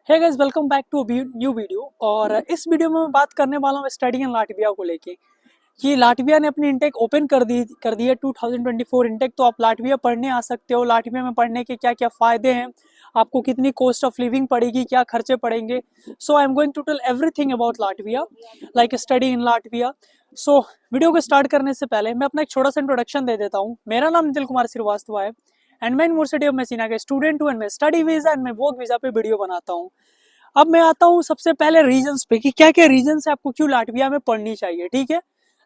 Hey guys, welcome back to new video. और इस video में मैं बात करने वाला हूँ स्टडी इन लाटविया को लेके कि लाटविया ने अपनी इंटेक ओपन कर दी है 2024 इंटेक। तो आप लाटविया पढ़ने आ सकते हो। लाटविया में पढ़ने के क्या क्या फ़ायदे हैं, आपको कितनी कॉस्ट ऑफ लिविंग पड़ेगी, क्या खर्चे पड़ेंगे। So I am going to tell everything about Latvia, like study in Latvia. So video को स्टार्ट करने से पहले मैं अपना एक छोटा सा इंट्रोडक्शन दे देता हूँ। मेरा नाम नितिल कुमार श्रीवास्तव है एंड मैं यूनिवर्सिटी ऑफ मेसिना का स्टूडेंट हूँ एंड मैं स्टडी वीज़ा एंड मैं वर्क वीज़ा पे वीडियो बनाता हूँ। अब मैं आता हूँ सबसे पहले रीजंस पे कि क्या क्या रीजंस है आपको क्यों लाटविया में पढ़नी चाहिए। ठीक है,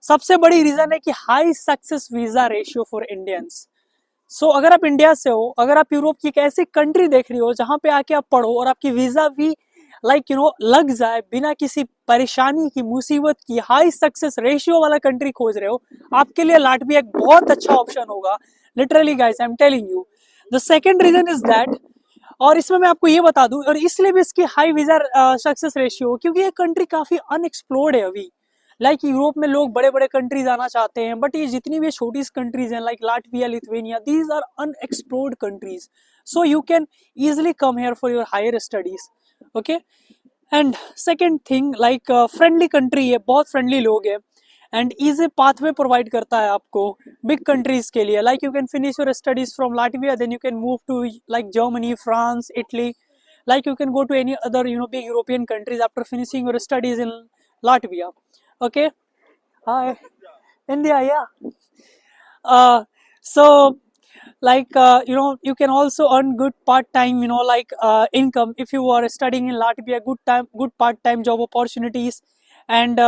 सबसे बड़ी रीजन है कि high success visa ratio for Indians. So अगर आप इंडिया से हो, अगर आप यूरोप की एक ऐसी कंट्री देख रही हो जहां पे आके आप पढ़ो और आपकी वीजा भी लग जाए बिना किसी परेशानी की, मुसीबत की, हाई सक्सेस रेशियो वाला कंट्री खोज रहे हो, आपके लिए लाटविया एक बहुत अच्छा ऑप्शन होगा। Literally guys, I am telling you. The second reason is that, और इसमें मैं आपको ये बता दूं, और इसलिए भी इसकी हाई वीजा सक्सेस रेशियो, क्योंकि ये कंट्री काफी अनएक्सप्लोर्ड है अभी। लाइक यूरोप में लोग बड़े बड़े कंट्रीज आना चाहते हैं, बट ये जितनी भी छोटी कंट्रीज हैं like Latvia, Lithuania, these are unexplored countries. So you can easily come here for your higher studies. Okay, and second thing, like friendly country है, बहुत फ्रेंडली लोग हैं एंड इजी पाथवे प्रोवाइड करता है आपको बिग कंट्रीज के लिए। Like you can finish your studies from Latvia, then you can move to like Germany, France, Italy. Like you can go to any other big European countries after finishing your studies in Latvia. Okay, hi India, yeah. So like you can also earn good part time income if you are studying in Latvia. Good part time job opportunities. And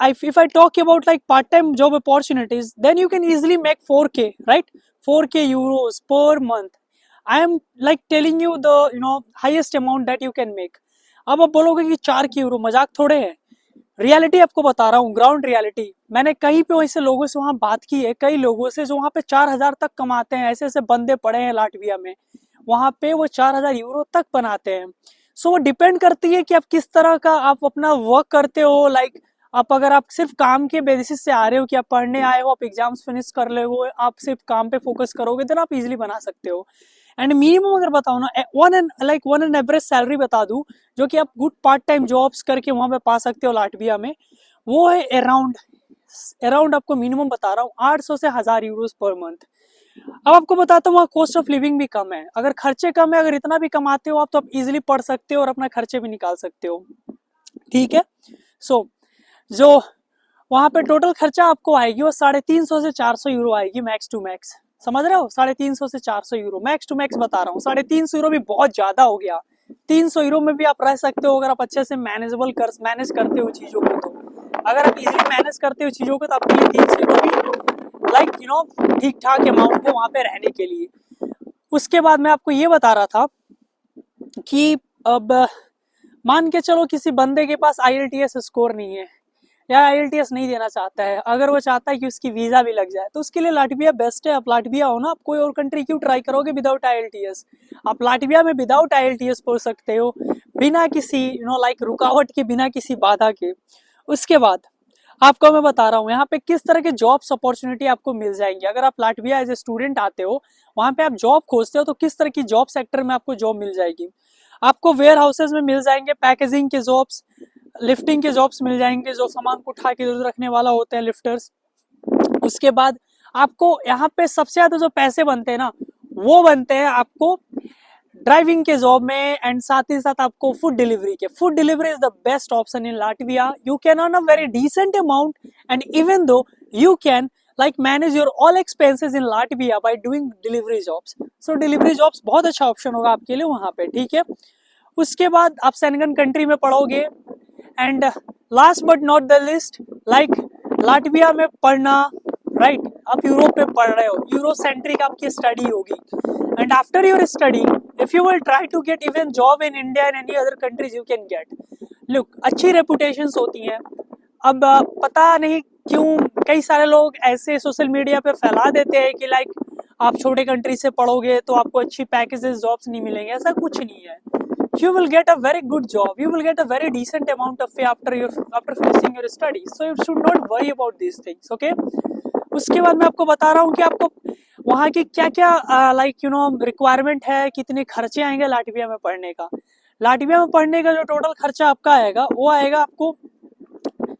if I talk about like part time job opportunities, then you can easily make 4k, right? 4k euros per month. I am like telling you the highest amount that you can make. अब आप बोलोगे कि 4 की euro मजाक थोड़े है। Reality आपको बता रहा हूँ, ग्राउंड रियलिटी। मैंने कहीं पे वैसे लोगों से वहां बात की है, कई लोगों से जो वहां पे 4,000 तक कमाते हैं। ऐसे ऐसे बंदे पड़े हैं लाटविया में, वहां पे वो 4,000 यूरो तक बनाते हैं। सो वो डिपेंड करती है कि आप किस तरह का आप अपना वर्क करते हो। लाइक आप अगर आप सिर्फ काम के बेसिस से आ रहे हो कि आप पढ़ने आए हो, आप एग्जाम्स फिनिश कर ले हो, आप सिर्फ काम पे फोकस करोगे, तो आप इजिली बना सकते हो। एंड मिनिमम अगर बताओ ना, वन एंड एवरेज सैलरी बता दूं जो कि आप गुड पार्ट टाइम जॉब्स करके वहां पे पा सकते हो लाटविया में, वो है अराउंड अराउंड आपको मिनिमम बता रहा हूँ 800 से 1,000 यूरोस पर मंथ। अब आपको बताता हूँ वहाँ कॉस्ट ऑफ लिविंग भी कम है। अगर खर्चे कम है, अगर इतना भी कमाते हो आप, तो आप इजिली पढ़ सकते हो और अपना खर्चे भी निकाल सकते हो। ठीक है, सो जो वहां पे टोटल खर्चा आपको आएगी वो 350 से 400 यूरो आएगी, मैक्स टू मैक्स। समझ रहे हो, 350 से 400 यूरो मैक्स टू मैक्स बता रहा हूँ। 350 यूरो भी बहुत ज्यादा हो गया। 300 यूरो में भी आप रह सकते हो अगर आप अच्छे से मैनेज करते हो चीजों को। तो अगर आप इजीली मैनेज करते हो चीजों को, तो आपके लिए 300 यूरो भी ठीक ठाक अमाउंट है वहां पे रहने के लिए। उसके बाद मैं आपको ये बता रहा था कि अब मान के चलो किसी बंदे के पास IELTS स्कोर नहीं है या IELTS नहीं देना चाहता है, अगर वो चाहता है कि उसकी वीजा भी लग जाए, तो उसके लिए लाटविया बेस्ट है। आप लाटविया हो ना, आप कोई और कंट्री क्यों ट्राई करोगे विदाउट IELTS। आप लाटविया में विदाउट IELTS पढ़ सकते हो, बिना किसी रुकावट के, बिना किसी बाधा के। उसके बाद आपको मैं बता रहा हूँ यहाँ पे किस तरह के जॉब्स अपॉर्चुनिटी आपको मिल जाएंगी। अगर आप लाटविया एज ए स्टूडेंट आते हो, वहां पे आप जॉब खोजते हो, तो किस तरह की जॉब सेक्टर में आपको जॉब मिल जाएगी। आपको वेयर हाउसेज में मिल जाएंगे पैकेजिंग के जॉब्स, लिफ्टिंग के जॉब्स मिल जाएंगे, जो सामान को उठा के इधर रखने वाला होते हैं, लिफ्टर्स। उसके बाद आपको यहाँ पे सबसे ज्यादा जो पैसे बनते हैं ना, वो बनते हैं आपको ड्राइविंग के जॉब में, एंड साथ ही साथ आपको फूड डिलीवरी के। Food delivery is the best option in Latvia. You can earn a very decent amount and even though you can manage your all expenses in Latvia by doing delivery jobs. So delivery jobs बहुत अच्छा option होगा आपके लिए वहां पे। ठीक है, उसके बाद आप सेनेगन कंट्री में पढ़ोगे। And last but not the list, Latvia में पढ़ना, राइट, आप यूरोप में पढ़ रहे हो, यूरो सेंट्रिक आपकी स्टडी होगी। And after your study, if you will try to get even job in India and any other countries, you can get. Look, अच्छी रेपुटेशंस होती हैं। अब पता नहीं क्यों कई सारे लोग ऐसे सोशल मीडिया पे फैला देते हैं कि आप छोटे कंट्री से पढ़ोगे तो आपको अच्छी पैकेजेस जॉब्स नहीं मिलेंगे। ऐसा कुछ नहीं है। You will get a very good job, you will get a very decent amount of pay after finishing your studies, so you should not worry about these things. Okay, उसके बाद मैं आपको बता रहा हूँ कि आपको वहाँ की क्या क्या रिक्वायरमेंट है, कितने खर्चे आएंगे लाटविया में पढ़ने का। लाटविया में पढ़ने का जो टोटल खर्चा आपका आएगा वो आएगा आपको,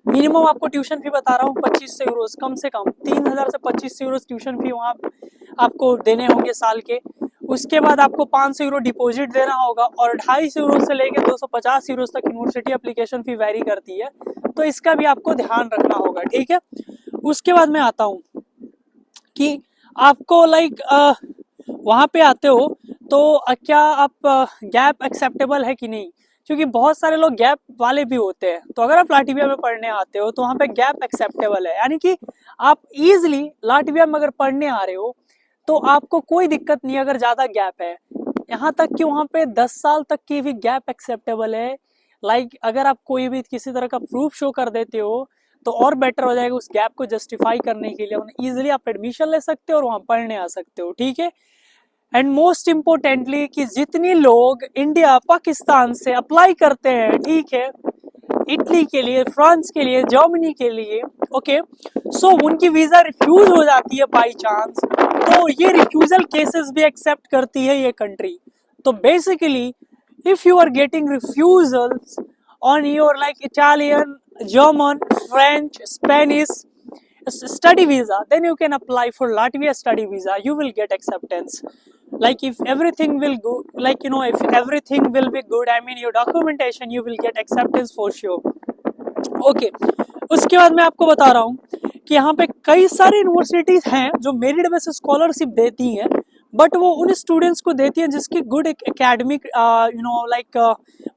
मिनिमम आपको ट्यूशन फी बता रहा हूँ 2500 यूरोज, कम से कम 3000 से 2500 यूरोज ट्यूशन फी वहाँ आपको देने होंगे साल के। उसके बाद आपको 500 यूरो डिपॉजिट देना होगा और 250 यूरो से लेकर 250 यूरो तक यूनिवर्सिटी एप्लीकेशन फी वेरी करती है, तो इसका भी आपको ध्यान रखना होगा, ठीक है। उसके बाद मैं आता हूँ कि आपको लाइक वहाँ पे आते हो तो क्या आप गैप एक्सेप्टेबल है कि नहीं, क्योंकि बहुत सारे लोग गैप वाले भी होते हैं। तो अगर आप लाटविया में पढ़ने आते हो तो वहाँ पे गैप एक्सेप्टेबल है, यानी कि आप इजीली लाटविया में अगर पढ़ने आ रहे हो तो आपको कोई दिक्कत नहीं अगर ज्यादा गैप है। यहाँ तक कि वहाँ पे 10 साल तक की भी गैप एक्सेप्टेबल है। लाइक अगर आप कोई भी किसी तरह का प्रूफ शो कर देते हो तो और बेटर हो जाएगा उस गैप को जस्टिफाई करने के लिए, इजिली आप एडमिशन ले सकते हो और वहाँ पढ़ने आ सकते हो, ठीक है। एंड मोस्ट इम्पोर्टेंटली कि जितने लोग इंडिया पाकिस्तान से अप्लाई करते हैं, ठीक है, इटली के लिए, फ्रांस के लिए, जर्मनी के लिए, ओके, सो उनकी वीजा रिफ्यूज हो जाती है बाई चांस, तो ये रिफ्यूजल केसेस भी एक्सेप्ट करती है ये कंट्री। तो basically if you are getting refusals on your like Italian, German, French, Spanish study visa, then you can apply for Latvia study visa. You will get acceptance. Like if everything will go, like if everything will be good, I mean your documentation, you will get acceptance for sure. Okay. उसके बाद मैं आपको बता रहा हूँ कि यहाँ पे कई सारी यूनिवर्सिटीज हैं जो मेरिट बेसिस स्कॉलरशिप देती हैं, बट वो उन स्टूडेंट्स को देती है जिसकी गुड एकेडमिक लाइक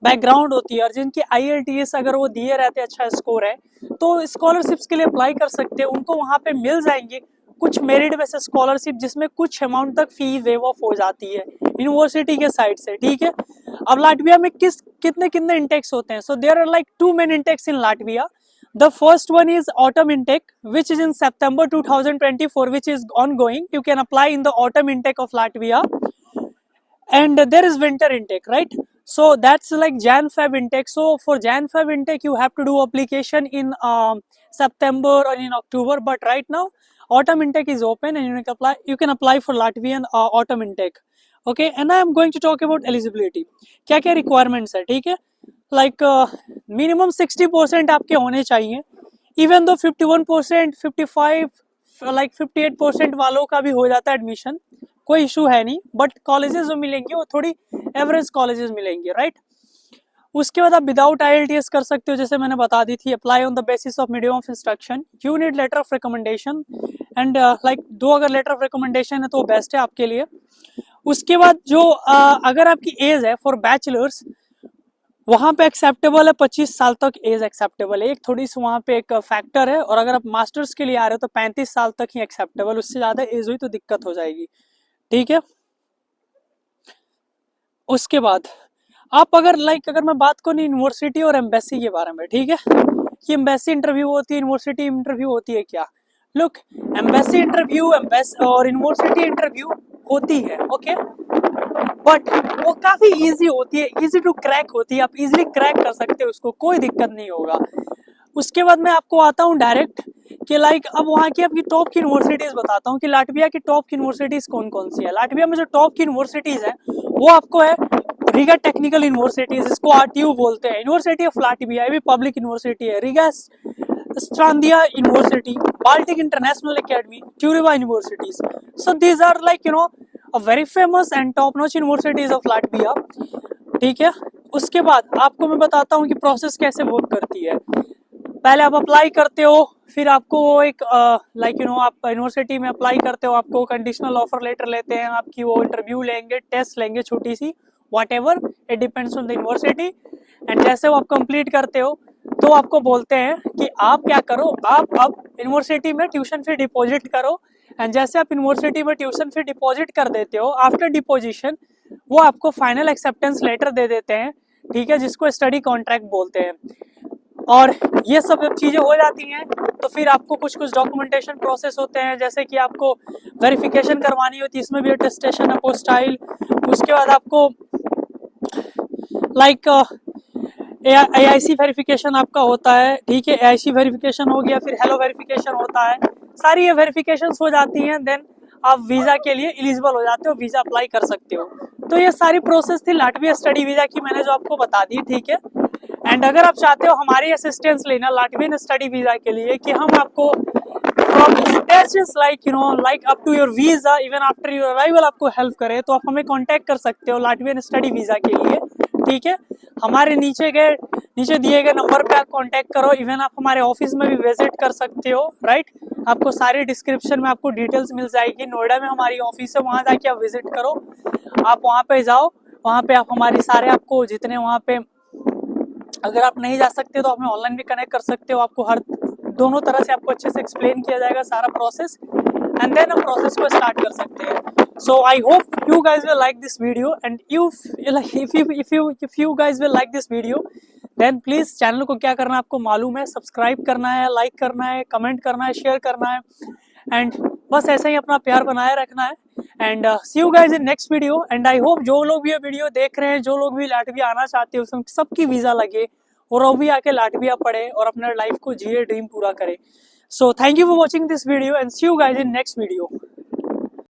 बैकग्राउंड होती है और जिनकी IELTS अगर वो दिए रहते अच्छा स्कोर है तो स्कॉलरशिप्स के लिए अप्लाई कर सकते हैं। उनको वहाँ पे मिल जाएंगे कुछ मेरिट बेसिस स्कॉलरशिप जिसमें कुछ अमाउंट तक फी वेव ऑफ हो जाती है यूनिवर्सिटी के साइड से, ठीक है। अब लाटविया में कितने इंटेक्स होते हैं? So there are like 2 main intakes in Latvia. The first one is autumn intake, which is in September 2024, which is ongoing. You can apply in the autumn intake of Latvia, and there is winter intake, right? So that's like Jan-Feb intake. So for Jan-Feb intake, you have to do application in September or in October. But right now, autumn intake is open, and you can apply for Latvian autumn intake. Okay, and I am going to talk about eligibility. क्या requirements है, ठीक है? Like minimum 60% आपके होने चाहिए, even though 51%, 55, like 58% वालों का भी हो जाता है एडमिशन, कोई इशू है नहीं। बट कॉलेजेस जो मिलेंगे वो थोड़ी एवरेज कॉलेजेस मिलेंगे, राइट। उसके बाद आप विदाउट IELTS कर सकते हो, जैसे मैंने बता दी थी। Apply on the basis of medium of instruction, you need letter of recommendation, and like 2 अगर लेटर ऑफ रिकमेंडेशन है तो बेस्ट है आपके लिए। उसके बाद जो अगर आपकी एज है फॉर बैचलर्स, वहां पे एक्सेप्टेबल है 25 साल तक एज एक्सेप्टेबल है, एक थोड़ी सी वहां पे एक फैक्टर है। और अगर आप मास्टर्स के लिए आ रहे हो तो 35 साल तक ही एक्सेप्टेबल, उससे ज्यादा एज हुई तो दिक्कत हो जाएगी, ठीक है। उसके बाद आप अगर अगर मैं बात करूँ यूनिवर्सिटी और एम्बेसी के बारे में, ठीक है, कि एम्बेसी इंटरव्यू होती है, यूनिवर्सिटी इंटरव्यू होती है क्या। लुक, एम्बेसी इंटरव्यू और यूनिवर्सिटी इंटरव्यू होती है, ओके, बट वो काफी इजी होती है, इजी टू क्रैक होती है, आप इजीली क्रैक कर सकते हो उसको, कोई दिक्कत नहीं होगा। उसके बाद मैं आपको आता हूँ डायरेक्ट कि लाइक अब वहाँ की आपकी टॉप की यूनिवर्सिटीज बताता हूँ कि लाटविया की टॉप की यूनिवर्सिटीज कौन कौन सी है। लाटविया में जो टॉप की यूनिवर्सिटीज है वो आपको है रिगा टेक्निकल यूनिवर्सिटीज, इसको RTU बोलते हैं, यूनिवर्सिटी ऑफ लाटविया, ये भी पब्लिक यूनिवर्सिटी है। Riga Stradins university, Baltic International Academy, Turiba universities. So these are like very famous and top notch universities of Latvia, ठीक है। उसके बाद आपको मैं बताता हूँ कि प्रोसेस कैसे वर्क करती है। पहले आप अप्लाई करते हो, फिर आपको एक आप यूनिवर्सिटी में अप्लाई करते हो, आपको कंडीशनल ऑफर लेटर लेते हैं, आपकी वो इंटरव्यू लेंगे, टेस्ट लेंगे छोटी सी, whatever, it depends on the university. And जैसे वो आप कंप्लीट करते हो तो आपको बोलते हैं कि आप क्या करो, आप अब यूनिवर्सिटी में ट्यूशन फी डिपॉजिट करो। एंड जैसे आप यूनिवर्सिटी में ट्यूशन फी डिपॉजिट कर देते हो, आफ्टर डिपोजिशन वो आपको फाइनल एक्सेप्टेंस लेटर दे देते हैं, ठीक है, जिसको स्टडी कॉन्ट्रैक्ट बोलते हैं। और ये सब जब चीजें हो जाती हैं तो फिर आपको कुछ डॉक्यूमेंटेशन प्रोसेस होते हैं, जैसे कि आपको वेरिफिकेशन करवानी होती है, इसमें भी अटेस्टेशन, अपोस्टाइल। उसके बाद आपको लाइक AIC वेरिफिकेशन आपका होता है, ठीक है, AIC वेरिफिकेशन हो गया, फिर हेलो वेरिफिकेशन होता है, सारी ये वेरिफिकेशन हो जाती हैं, देन आप वीजा के लिए एलिजिबल हो जाते हो, वीजा अप्लाई कर सकते हो। तो ये सारी प्रोसेस थी लाटविया स्टडी वीजा की, मैंने जो आपको बता दी, ठीक है। एंड अगर आप चाहते हो हमारी असिस्टेंस लेना लाटवियन स्टडी वीजा के लिए कि हम आपको from stages like up to your visa even after your arrival आपको हेल्प करें, तो आप हमें कांटेक्ट कर सकते हो लाटवियन स्टडी वीजा के लिए, ठीक है। हमारे नीचे दिए गए नंबर पे आप कांटेक्ट करो। इवन आप हमारे ऑफिस में भी विजिट कर सकते हो, राइट। आपको सारी डिस्क्रिप्शन में आपको डिटेल्स मिल जाएगी। नोएडा में हमारी ऑफिस है, वहां जाके आप विजिट करो। आप वहां पे जाओ, वहां पे आप हमारी सारे आपको जितने वहां पे, अगर आप नहीं जा सकते तो हमें ऑनलाइन भी कनेक्ट कर सकते हो। आपको हर दोनों तरह से आपको अच्छे से एक्सप्लेन किया जाएगा सारा प्रोसेस, एंड देन हम प्रोसेस को स्टार्ट कर सकते हैं। So I hope you guys will like this video, and if you guys will like this video then please channel को क्या करना है आपको मालूम है, सब्सक्राइब करना है, लाइक करना है, कमेंट करना है, शेयर करना है, एंड बस ऐसे ही अपना प्यार बनाए रखना है। And see you guys in next video. And I hope जो लोग भी ये वीडियो देख रहे हैं, जो लोग भी लाटविया आना चाहते हो, सबकी वीजा लगे और वो भी आके लाटविया पढ़े और अपने लाइफ को जिए, ड्रीम पूरा करे। So thank you for watching this video and see you guys in next video.